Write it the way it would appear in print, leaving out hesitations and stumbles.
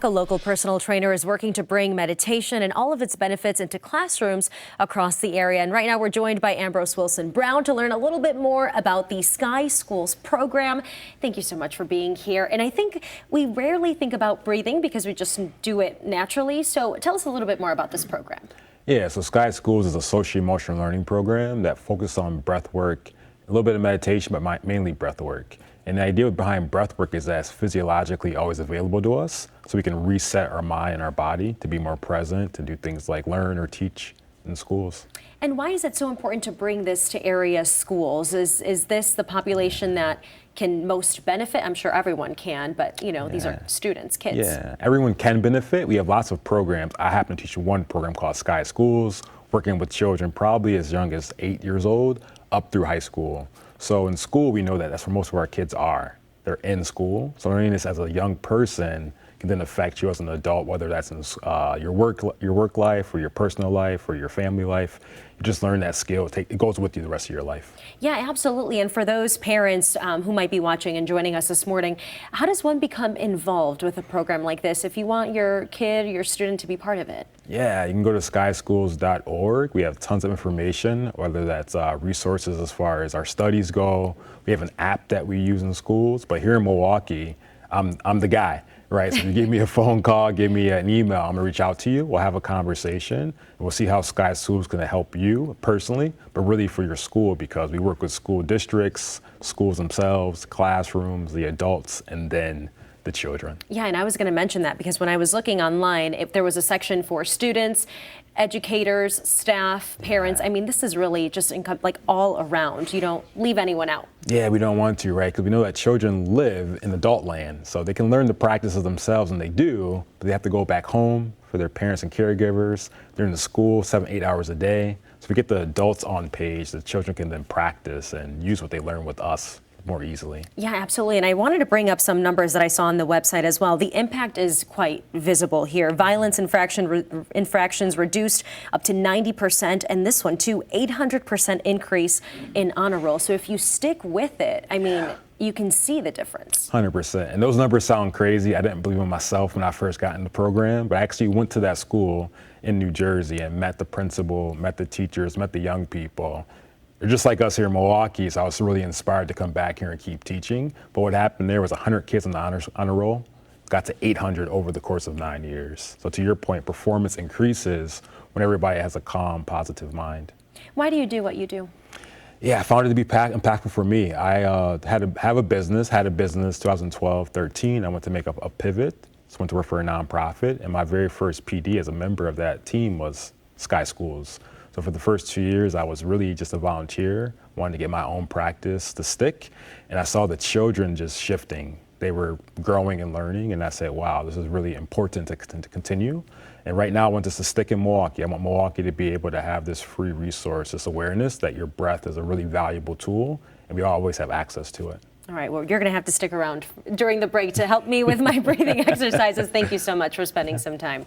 A local personal trainer is working to bring meditation and all of its benefits into classrooms across the area. And right now we're joined by Ambrose Wilson-Brown to learn a little bit more about the Sky Schools program. Thank you so much for being here. And I think we rarely think about breathing because we just do it naturally. So tell us a little bit more about this program. Yeah, so Sky Schools is a social-emotional learning program that focuses on breath work, a little bit of meditation, but mainly breath work. And the idea behind breath work is that it's physiologically always available to us, so we can reset our mind and our body to be more present, to do things like learn or teach in schools. And why is it so important to bring this to area schools? Is this the population that can most benefit? I'm sure everyone can, but these are students, kids. Yeah, everyone can benefit. We have lots of programs. I happen to teach one program called Sky Schools, working with children probably as young as 8 years old up through high school. So in school, we know that that's where most of our kids are. They're in school. So learning this as a young person can then affect you as an adult, whether that's in your work life or your personal life or your family life. You just learn that skill. It goes with you the rest of your life. Yeah, absolutely. And for those parents who might be watching and joining us this morning, how does one become involved with a program like this if you want your kid, your student to be part of it? Yeah, you can go to skyschools.org. We have tons of information, whether that's resources as far as our studies go. We have an app that we use in schools, but here in Milwaukee, I'm the guy. Right, so if you give me a phone call, give me an email, I'm gonna reach out to you, we'll have a conversation, and we'll see how Sky Schools can help you personally, but really for your school, because we work with school districts, schools themselves, classrooms, the adults, and then the children. Yeah, and I was gonna mention that because when I was looking online, if there was a section for students, educators, staff, parents, I mean, this is really just like all around. You don't leave anyone out. Yeah, we don't want to, right? Because we know that children live in adult land, so they can learn the practices themselves, and they do, but they have to go back home for their parents and caregivers. They're in the school 7-8 hours a day. So if we get the adults on page, the children can then practice and use what they learn with us more easily. Yeah, absolutely. And I wanted to bring up some numbers that I saw on the website as well. The impact is quite visible here. Violence infractions reduced up to 90%, and this one too, 800% increase in honor roll. So if you stick with it, I mean, you can see the difference. 100%. And those numbers sound crazy. I didn't believe in myself when I first got in the program, but I actually went to that school in New Jersey and met the principal, met the teachers, met the young people. They're just like us here in Milwaukee, so I was really inspired to come back here and keep teaching. But what happened there was 100 kids on the honor roll, got to 800 over the course of 9 years. So to your point, performance increases when everybody has a calm, positive mind. Why do you do what you do? Yeah, I found it to be impactful for me. I had a business 2012, 13. I went to make a pivot, so went to work for a nonprofit, and my very first PD as a member of that team was Sky Schools. So for the first 2 years, I was really just a volunteer, wanted to get my own practice to stick, and I saw the children just shifting. They were growing and learning, and I said, wow, this is really important to continue. And right now, I want this to stick in Milwaukee. I want Milwaukee to be able to have this free resource, this awareness that your breath is a really valuable tool, and we always have access to it. All right, well, you're going to have to stick around during the break to help me with my breathing exercises. Thank you so much for spending some time.